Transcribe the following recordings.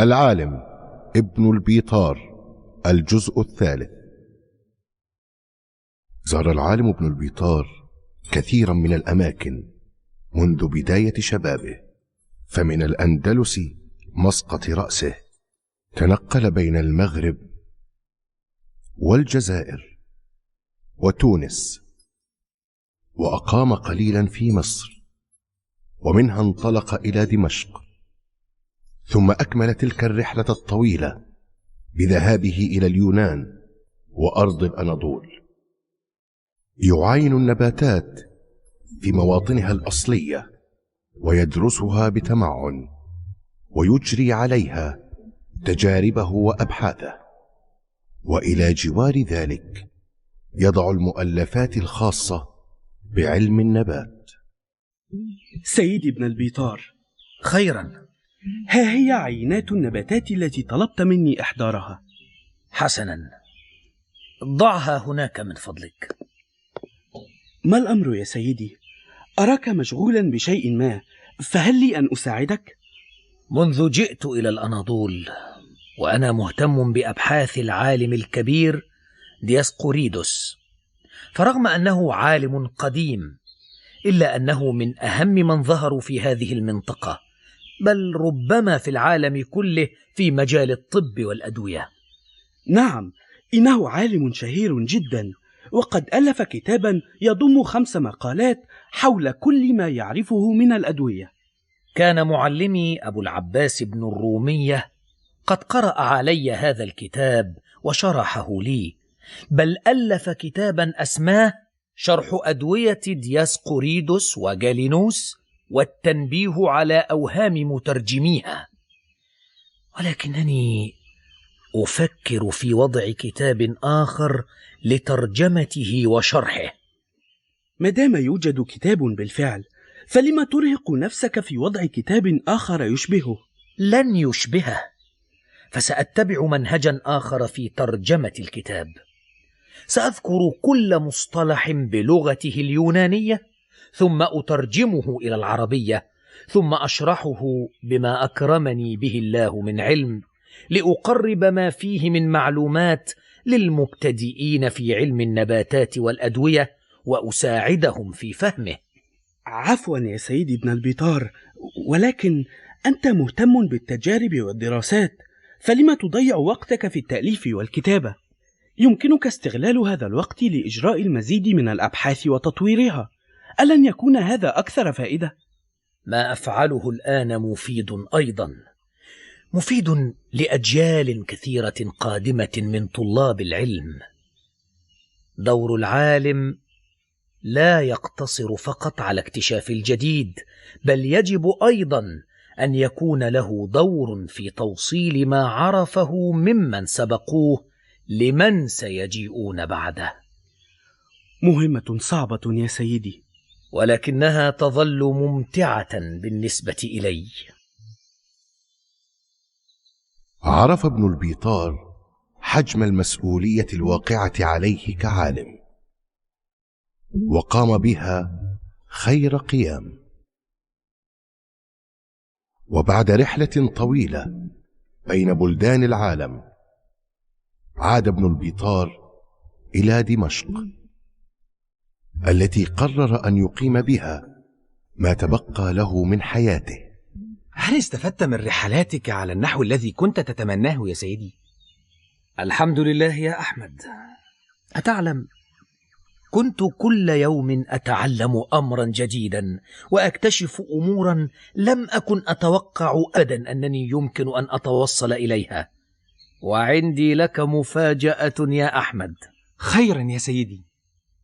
العالم ابن البيطار، الجزء الثالث. زار العالم ابن البيطار كثيرا من الأماكن منذ بداية شبابه، فمن الأندلس مسقط رأسه تنقل بين المغرب والجزائر وتونس، وأقام قليلا في مصر، ومنها انطلق إلى دمشق، ثم أكمل تلك الرحلة الطويلة بذهابه إلى اليونان وأرض الأناضول، يعاين النباتات في مواطنها الأصلية ويدرسها بتمعن، ويجري عليها تجاربه وأبحاثه، وإلى جوار ذلك يضع المؤلفات الخاصة بعلم النبات. سيدي ابن البيطار، خيرا. ها هي عينات النباتات التي طلبت مني إحضارها. حسنا، ضعها هناك من فضلك. ما الأمر يا سيدي؟ أراك مشغولا بشيء ما، فهل لي أن أساعدك؟ منذ جئت إلى الأناضول وأنا مهتم بأبحاث العالم الكبير دياسقوريدوس، فرغم أنه عالم قديم إلا أنه من أهم من ظهروا في هذه المنطقة، بل ربما في العالم كله في مجال الطب والأدوية. نعم، إنه عالم شهير جدا، وقد ألف كتابا يضم 5 مقالات حول كل ما يعرفه من الأدوية. كان معلمي أبو العباس بن الرومية قد قرأ علي هذا الكتاب وشرحه لي، بل ألف كتابا أسماه شرح أدوية دياسقوريدوس وجالينوس والتنبيه على أوهام مترجميها، ولكنني أفكر في وضع كتاب آخر لترجمته وشرحه. مادام يوجد كتاب بالفعل، فلما ترهق نفسك في وضع كتاب آخر يشبهه؟ لن يشبهه، فسأتبع منهجا آخر في ترجمة الكتاب. سأذكر كل مصطلح بلغته اليونانية، ثم أترجمه إلى العربية، ثم أشرحه بما أكرمني به الله من علم، لأقرب ما فيه من معلومات للمبتدئين في علم النباتات والأدوية، وأساعدهم في فهمه. عفوا يا سيدي ابن البيطار، ولكن أنت مهتم بالتجارب والدراسات، فلما تضيع وقتك في التأليف والكتابة؟ يمكنك استغلال هذا الوقت لإجراء المزيد من الأبحاث وتطويرها، ألن يكون هذا أكثر فائدة؟ ما أفعله الآن مفيد أيضا، مفيد لأجيال كثيرة قادمة من طلاب العلم. دور العالم لا يقتصر فقط على اكتشاف الجديد، بل يجب أيضا أن يكون له دور في توصيل ما عرفه ممن سبقوه لمن سيجيئون بعده. مهمة صعبة يا سيدي، ولكنها تظل ممتعة بالنسبة إلي. عرف ابن البيطار حجم المسؤولية الواقعة عليه كعالم، وقام بها خير قيام. وبعد رحلة طويلة بين بلدان العالم، عاد ابن البيطار إلى دمشق، التي قرر أن يقيم بها ما تبقى له من حياته. هل استفدت من رحلاتك على النحو الذي كنت تتمناه يا سيدي؟ الحمد لله يا أحمد. أتعلم، كنت كل يوم أتعلم أمرا جديدا وأكتشف أمورا لم أكن أتوقع أبدا أنني يمكن أن أتوصل إليها. وعندي لك مفاجأة يا أحمد. خيرا يا سيدي.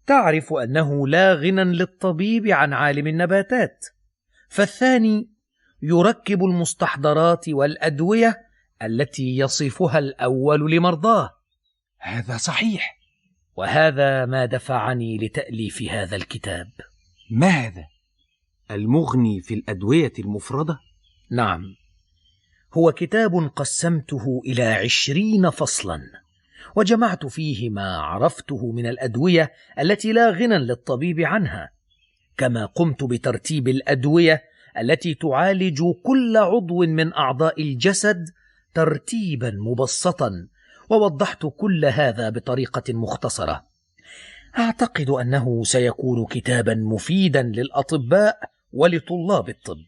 تعرف أنه لا غنى للطبيب عن عالم النباتات، فالثاني يركب المستحضرات والأدوية التي يصفها الأول لمرضاه. هذا صحيح، وهذا ما دفعني لتأليف هذا الكتاب. ما هذا؟ المغني في الأدوية المفردة؟ نعم، هو كتاب قسمته إلى 20 فصلا، وجمعت فيه ما عرفته من الأدوية التي لا غنى للطبيب عنها، كما قمت بترتيب الأدوية التي تعالج كل عضو من أعضاء الجسد ترتيبا مبسطا، ووضحت كل هذا بطريقة مختصرة. أعتقد أنه سيكون كتابا مفيدا للأطباء ولطلاب الطب.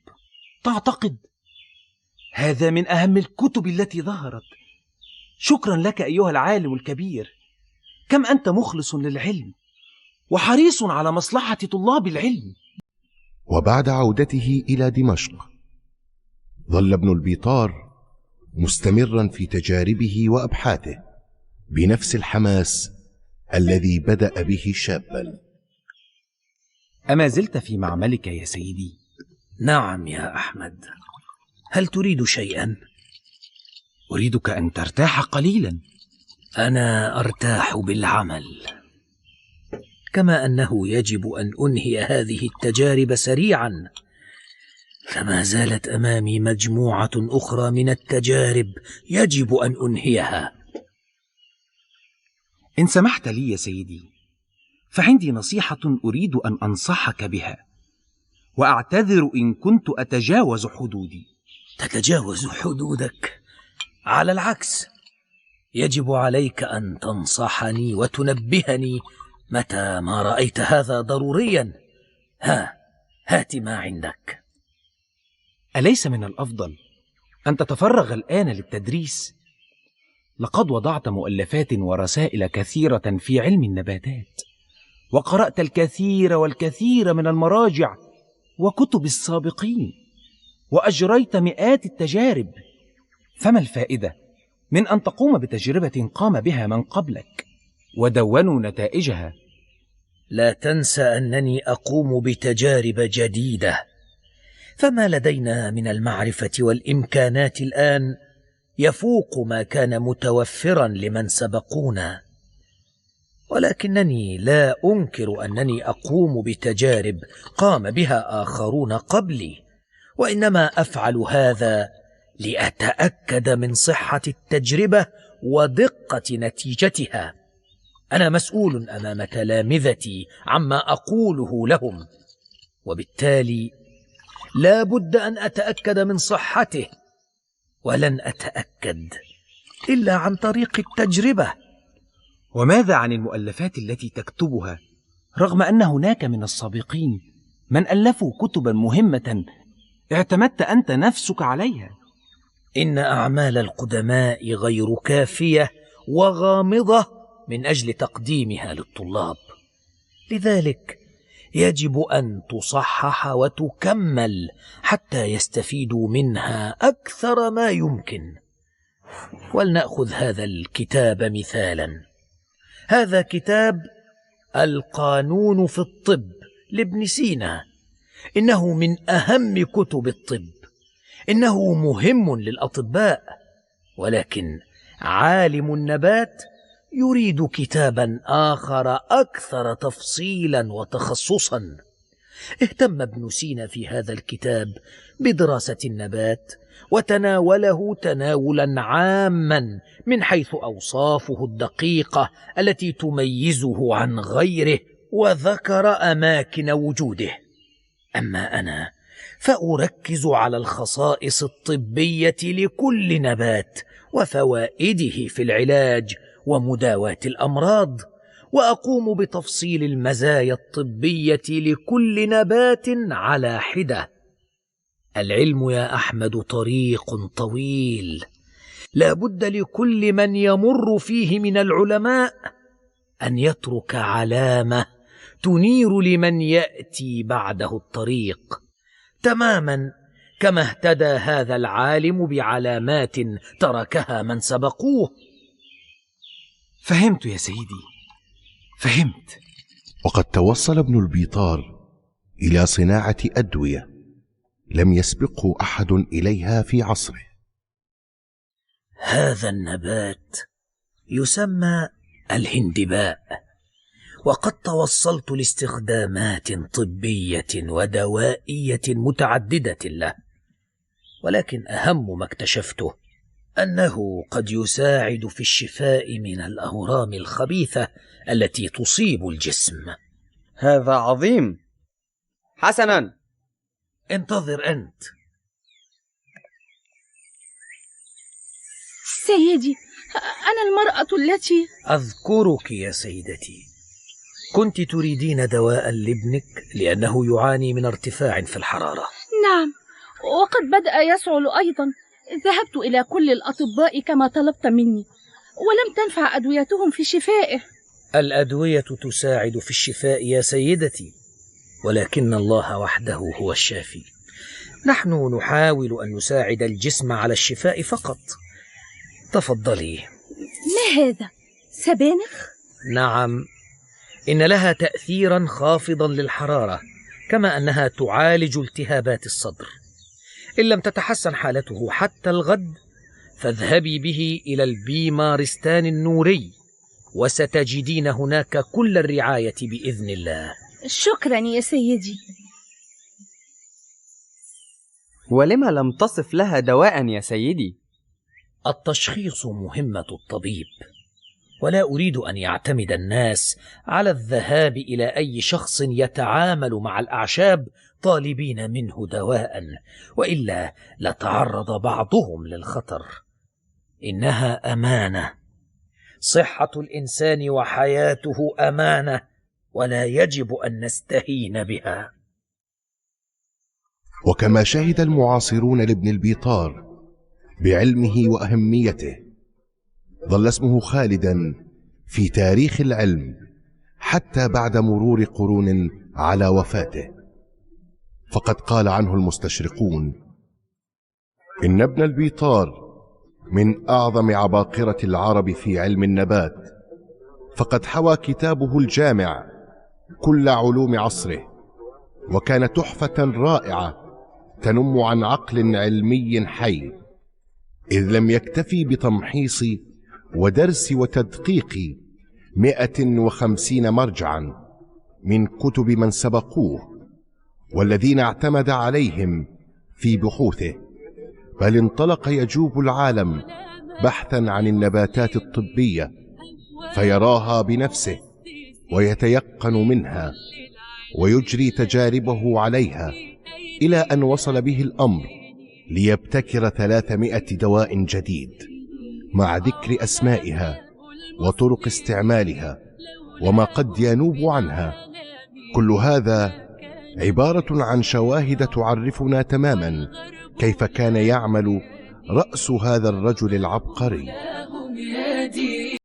تعتقد؟ هذا من أهم الكتب التي ظهرت. شكرا لك أيها العالم الكبير. كم أنت مخلص للعلم وحريص على مصلحة طلاب العلم. وبعد عودته إلى دمشق ظل ابن البيطار مستمرا في تجاربه وأبحاثه بنفس الحماس الذي بدأ به شابا. أما زلت في معملك يا سيدي؟ نعم يا أحمد. هل تريد شيئا؟ أريدك أن ترتاح قليلا. أنا أرتاح بالعمل، كما أنه يجب أن أنهي هذه التجارب سريعا، فما زالت أمامي مجموعة أخرى من التجارب يجب أن أنهيها. إن سمحت لي يا سيدي، فعندي نصيحة أريد أن أنصحك بها، وأعتذر إن كنت أتجاوز حدودي. تتجاوز حدودك؟ على العكس، يجب عليك أن تنصحني وتنبهني متى ما رأيت هذا ضروريا. هات ما عندك. أليس من الأفضل أن تتفرغ الآن للتدريس؟ لقد وضعت مؤلفات ورسائل كثيرة في علم النباتات، وقرأت الكثير والكثير من المراجع وكتب السابقين، وأجريت مئات التجارب. فما الفائدة من أن تقوم بتجربة قام بها من قبلك ودونوا نتائجها؟ لا تنسى أنني أقوم بتجارب جديدة، فما لدينا من المعرفة والإمكانات الآن يفوق ما كان متوفرا لمن سبقونا، ولكنني لا أنكر أنني أقوم بتجارب قام بها آخرون قبلي، وإنما أفعل هذا لأتأكد من صحة التجربة ودقة نتيجتها. أنا مسؤول أمام تلامذتي عما أقوله لهم، وبالتالي لا بد أن أتأكد من صحته، ولن أتأكد إلا عن طريق التجربة. وماذا عن المؤلفات التي تكتبها، رغم أن هناك من السابقين من ألفوا كتبا مهمة اعتمدت أنت نفسك عليها؟ إن أعمال القدماء غير كافية وغامضة من أجل تقديمها للطلاب، لذلك يجب أن تصحح وتكمل حتى يستفيدوا منها أكثر ما يمكن. ولنأخذ هذا الكتاب مثالا. هذا كتاب القانون في الطب لابن سينا، إنه من أهم كتب الطب، إنه مهم للأطباء، ولكن عالم النبات يريد كتابا آخر أكثر تفصيلا وتخصصا. اهتم ابن سينا في هذا الكتاب بدراسة النبات، وتناوله تناولا عاما من حيث أوصافه الدقيقة التي تميزه عن غيره، وذكر أماكن وجوده. أما أنا فأركز على الخصائص الطبية لكل نبات وفوائده في العلاج ومداواة الأمراض، وأقوم بتفصيل المزايا الطبية لكل نبات على حدة. العلم يا أحمد طريق طويل، لا بد لكل من يمر فيه من العلماء أن يترك علامة تنير لمن يأتي بعده الطريق، تماما كما اهتدى هذا العالم بعلامات تركها من سبقوه. فهمت يا سيدي، فهمت. وقد توصل ابن البيطار إلى صناعة أدوية لم يسبقه أحد إليها في عصره. هذا النبات يسمى الهندباء، وقد توصلت لاستخدامات طبية ودوائية متعددة له، ولكن أهم ما اكتشفته أنه قد يساعد في الشفاء من الأورام الخبيثة التي تصيب الجسم. هذا عظيم. حسنا، انتظر أنت. سيدي، أنا المرأة التي... أذكرك يا سيدتي، كنت تريدين دواء لابنك لأنه يعاني من ارتفاع في الحرارة. نعم، وقد بدأ يسعل أيضا. ذهبت إلى كل الأطباء كما طلبت مني، ولم تنفع أدويتهم في شفائه. الأدوية تساعد في الشفاء يا سيدتي، ولكن الله وحده هو الشافي. نحن نحاول أن نساعد الجسم على الشفاء فقط. تفضلي. ما هذا؟ سبانخ؟ نعم، إن لها تأثيرا خافضا للحرارة، كما أنها تعالج التهابات الصدر. إن لم تتحسن حالته حتى الغد فاذهبي به إلى البيمارستان النوري، وستجدين هناك كل الرعاية بإذن الله. شكرا يا سيدي. ولما لم تصف لها دواء يا سيدي؟ التشخيص مهمة الطبيب، ولا أريد أن يعتمد الناس على الذهاب إلى أي شخص يتعامل مع الأعشاب طالبين منه دواء، وإلا لتعرض بعضهم للخطر. إنها أمانة، صحة الإنسان وحياته أمانة، ولا يجب أن نستهين بها. وكما شهد المعاصرون لابن البيطار بعلمه وأهميته، ظل اسمه خالدا في تاريخ العلم حتى بعد مرور قرون على وفاته. فقد قال عنه المستشرقون: إن ابن البيطار من أعظم عباقرة العرب في علم النبات، فقد حوى كتابه الجامع كل علوم عصره، وكان تحفة رائعة تنم عن عقل علمي حي، إذ لم يكتفي بتمحيص ودرس وتدقيق 150 مرجعا من كتب من سبقوه والذين اعتمد عليهم في بحوثه، بل انطلق يجوب العالم بحثا عن النباتات الطبية فيراها بنفسه ويتيقن منها ويجري تجاربه عليها، إلى أن وصل به الأمر ليبتكر 300 دواء جديد مع ذكر أسمائها وطرق استعمالها وما قد ينوب عنها. كل هذا عبارة عن شواهد تعرفنا تماما كيف كان يعمل رأس هذا الرجل العبقري.